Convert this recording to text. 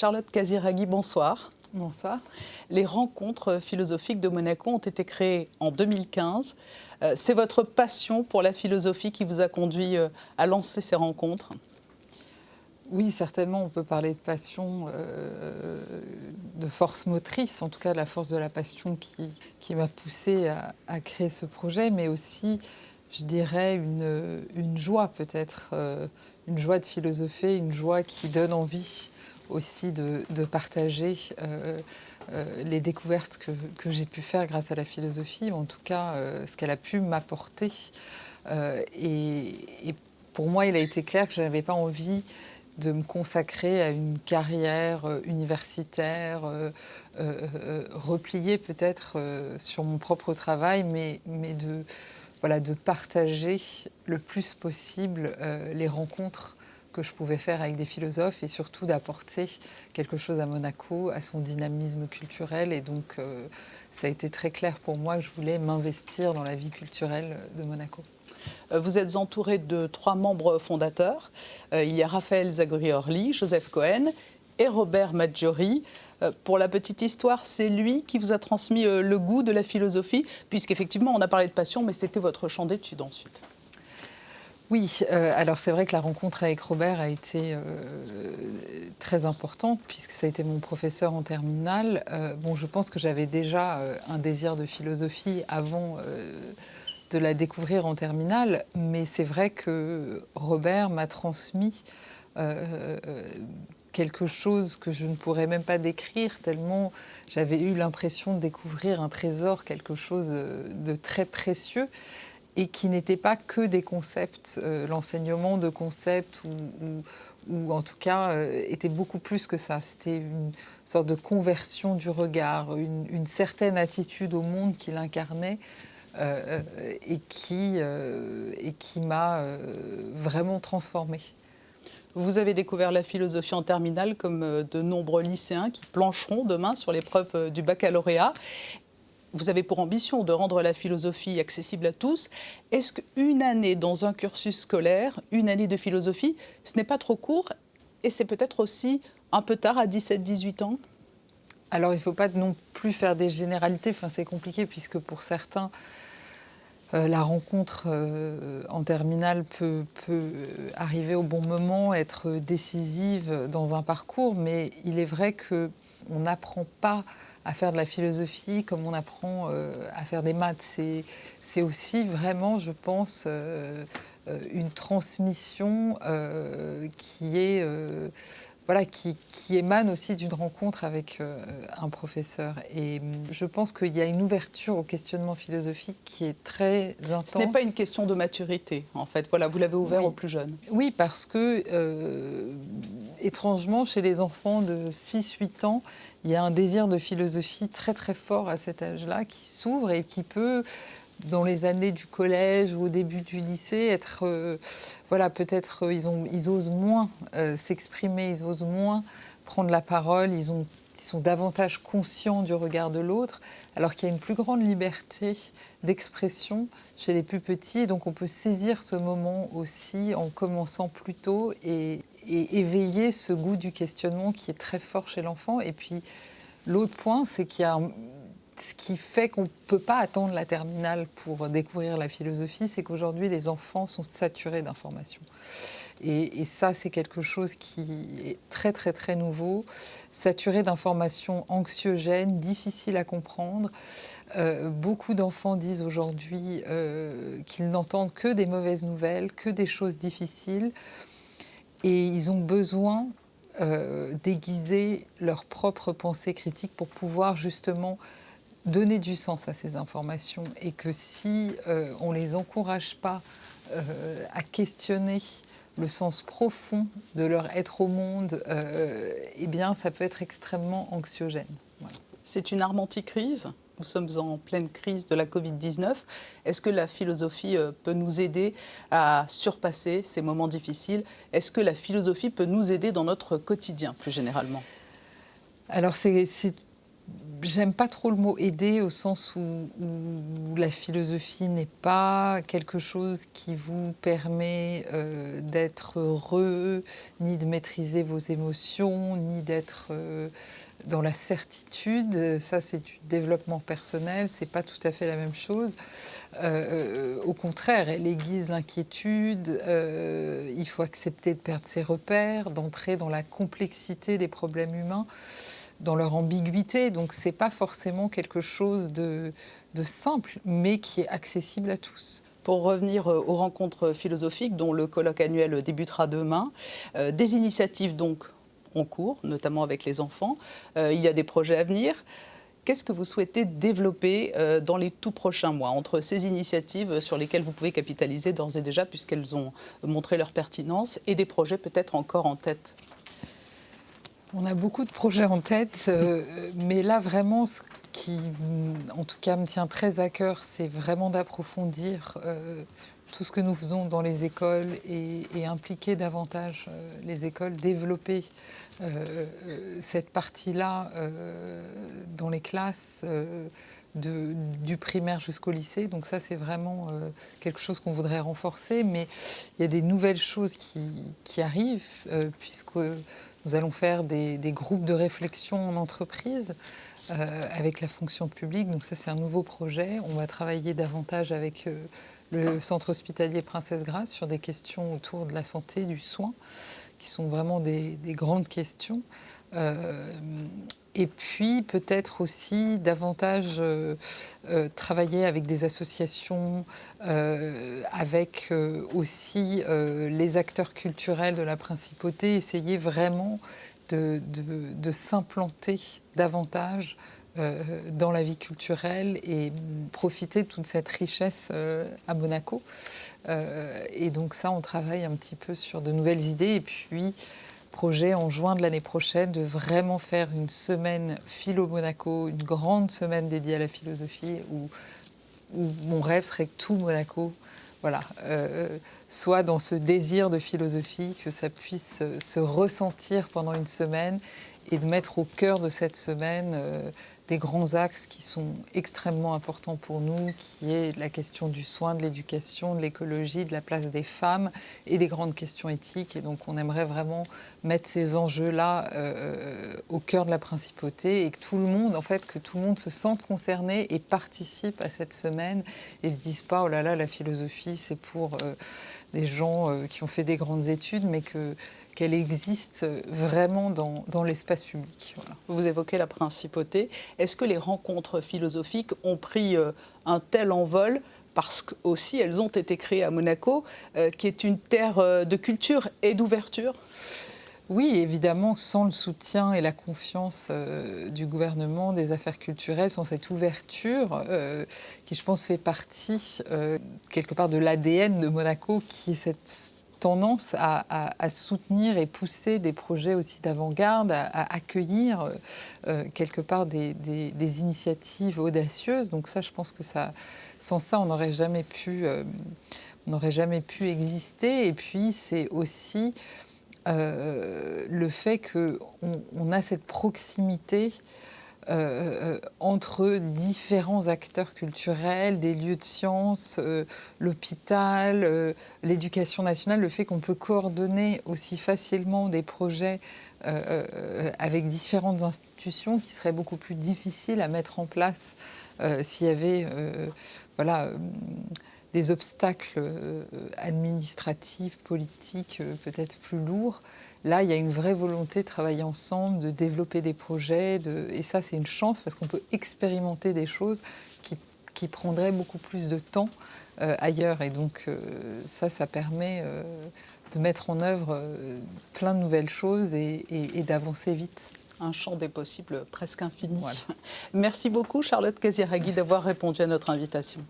Charlotte Casiraghi, bonsoir. Bonsoir. Les rencontres philosophiques de Monaco ont été créées en 2015. C'est votre passion pour la philosophie qui vous a conduit à lancer ces rencontres? Oui, certainement, on peut parler de passion, de force motrice, en tout cas la force de la passion qui m'a poussée à créer ce projet, mais aussi, je dirais, une joie peut-être, une joie de philosopher, une joie qui donne envie aussi de partager les découvertes que j'ai pu faire grâce à la philosophie, ou en tout cas ce qu'elle a pu m'apporter. Et pour moi, il a été clair que je n'avais pas envie de me consacrer à une carrière universitaire, repliée peut-être sur mon propre travail, mais de partager le plus possible les rencontres que je pouvais faire avec des philosophes et surtout d'apporter quelque chose à Monaco, à son dynamisme culturel. Et donc, ça a été très clair pour moi que je voulais m'investir dans la vie culturelle de Monaco. Vous êtes entouré de 3 membres fondateurs. Il y a Raphaël Zagouri-Orly, Joseph Cohen et Robert Maggiori. Pour la petite histoire, c'est lui qui vous a transmis le goût de la philosophie, puisqu'effectivement, on a parlé de passion, mais c'était votre champ d'études ensuite. Oui, alors c'est vrai que la rencontre avec Robert a été très importante, puisque ça a été mon professeur en terminale. Je pense que j'avais déjà un désir de philosophie avant de la découvrir en terminale, mais c'est vrai que Robert m'a transmis quelque chose que je ne pourrais même pas décrire, tellement j'avais eu l'impression de découvrir un trésor, quelque chose de très précieux, et qui n'était pas que des concepts, l'enseignement de concepts, ou en tout cas était beaucoup plus que ça. C'était une sorte de conversion du regard, une certaine attitude au monde qu'il incarnait, et qui m'a vraiment transformée. Vous avez découvert la philosophie en terminale comme de nombreux lycéens qui plancheront demain sur l'épreuve du baccalauréat. Vous avez pour ambition de rendre la philosophie accessible à tous. Est-ce qu'une année dans un cursus scolaire, une année de philosophie, ce n'est pas trop court et c'est peut-être aussi un peu tard à 17-18 ans? Alors il ne faut pas non plus faire des généralités, c'est compliqué puisque pour certains, la rencontre en terminale peut arriver au bon moment, être décisive dans un parcours, mais il est vrai qu'on n'apprend pas à faire de la philosophie comme on apprend à faire des maths. C'est aussi vraiment, je pense, une transmission qui émane aussi d'une rencontre avec un professeur. Et je pense qu'il y a une ouverture au questionnement philosophique qui est très intense. Ce n'est pas une question de maturité, en fait. Voilà, vous l'avez ouvert aux plus jeunes. Oui, parce que, étrangement, chez les enfants de 6-8 ans, il y a un désir de philosophie très très fort à cet âge-là qui s'ouvre et qui peut, dans les années du collège ou au début du lycée, être, peut-être ils osent moins s'exprimer, ils osent moins prendre la parole, ils sont davantage conscients du regard de l'autre, alors qu'il y a une plus grande liberté d'expression chez les plus petits. Et donc on peut saisir ce moment aussi en commençant plus tôt et éveiller ce goût du questionnement qui est très fort chez l'enfant. Et puis l'autre point, c'est qu'il y a ce qui fait qu'on ne peut pas attendre la terminale pour découvrir la philosophie, c'est qu'aujourd'hui, les enfants sont saturés d'informations. Et ça, c'est quelque chose qui est très, très, très nouveau, saturé d'informations anxiogènes, difficiles à comprendre. Beaucoup d'enfants disent aujourd'hui qu'ils n'entendent que des mauvaises nouvelles, que des choses difficiles. Et ils ont besoin d'aiguiser leur propre pensée critique pour pouvoir justement donner du sens à ces informations, et que si on ne les encourage pas à questionner le sens profond de leur être au monde, eh bien ça peut être extrêmement anxiogène. Voilà. C'est une arme anti-crise. Nous sommes en pleine crise de la Covid-19. Est-ce que la philosophie peut nous aider à surpasser ces moments difficiles? Est-ce que la philosophie peut nous aider dans notre quotidien, plus généralement? Alors c'est J'aime pas trop le mot aider au sens où la philosophie n'est pas quelque chose qui vous permet d'être heureux, ni de maîtriser vos émotions, ni d'être dans la certitude. Ça, c'est du développement personnel, c'est pas tout à fait la même chose. Au contraire, elle aiguise l'inquiétude, il faut accepter de perdre ses repères, d'entrer dans la complexité des problèmes humains, dans leur ambiguïté. Donc c'est pas forcément quelque chose de simple, mais qui est accessible à tous. Pour revenir aux rencontres philosophiques, dont le colloque annuel débutera demain, des initiatives donc en cours, notamment avec les enfants. Il y a des projets à venir. Qu'est-ce que vous souhaitez développer dans les tout prochains mois, entre ces initiatives sur lesquelles vous pouvez capitaliser d'ores et déjà, puisqu'elles ont montré leur pertinence, et des projets peut-être encore en tête? On a beaucoup de projets en tête, mais là vraiment ce qui, en tout cas, me tient très à cœur, c'est vraiment d'approfondir tout ce que nous faisons dans les écoles et impliquer davantage les écoles, développer cette partie-là dans les classes du primaire jusqu'au lycée. Donc ça, c'est vraiment quelque chose qu'on voudrait renforcer. Mais il y a des nouvelles choses qui arrivent, puisque nous allons faire des groupes de réflexion en entreprise avec la fonction publique. Donc ça, c'est un nouveau projet. On va travailler davantage avec le centre hospitalier Princesse Grasse sur des questions autour de la santé, du soin, qui sont vraiment des grandes questions. Et puis peut-être aussi davantage travailler avec des associations, avec aussi les acteurs culturels de la principauté, essayer vraiment de s'implanter davantage dans la vie culturelle et profiter de toute cette richesse à Monaco. Et donc ça, on travaille un petit peu sur de nouvelles idées. Et puis, projet en juin de l'année prochaine de vraiment faire une semaine Philo Monaco, une grande semaine dédiée à la philosophie, où mon rêve serait que tout Monaco, voilà, soit dans ce désir de philosophie, que ça puisse se ressentir pendant une semaine et de mettre au cœur de cette semaine des grands axes qui sont extrêmement importants pour nous, qui est la question du soin, de l'éducation, de l'écologie, de la place des femmes et des grandes questions éthiques. Et donc on aimerait vraiment mettre ces enjeux-là au cœur de la principauté et que tout le monde, en fait, que tout le monde se sente concerné et participe à cette semaine et se dise pas, oh là là, la philosophie, c'est pour des gens qui ont fait des grandes études, mais qu'elle existe vraiment dans l'espace public. Voilà. Vous évoquez la principauté. Est-ce que les rencontres philosophiques ont pris un tel envol parce qu'aussi elles ont été créées à Monaco, qui est une terre de culture et d'ouverture? Oui, évidemment, sans le soutien et la confiance du gouvernement, des affaires culturelles, sans cette ouverture qui, je pense, fait partie quelque part de l'ADN de Monaco, qui est cette tendance à soutenir et pousser des projets aussi d'avant-garde, à accueillir quelque part des initiatives audacieuses. Donc ça, je pense que sans ça, on n'aurait jamais pu exister. Et puis, c'est aussi le fait qu'on a cette proximité entre différents acteurs culturels, des lieux de sciences, l'hôpital, l'éducation nationale, le fait qu'on peut coordonner aussi facilement des projets avec différentes institutions qui seraient beaucoup plus difficiles à mettre en place s'il y avait des obstacles administratifs, politiques peut-être plus lourds. Là, il y a une vraie volonté de travailler ensemble, de développer des projets. Et ça, c'est une chance parce qu'on peut expérimenter des choses qui prendraient beaucoup plus de temps ailleurs. Et donc, ça permet de mettre en œuvre plein de nouvelles choses et d'avancer vite. Un champ des possibles presque infini. Voilà. Merci beaucoup, Charlotte Casiraghi, d'avoir répondu à notre invitation.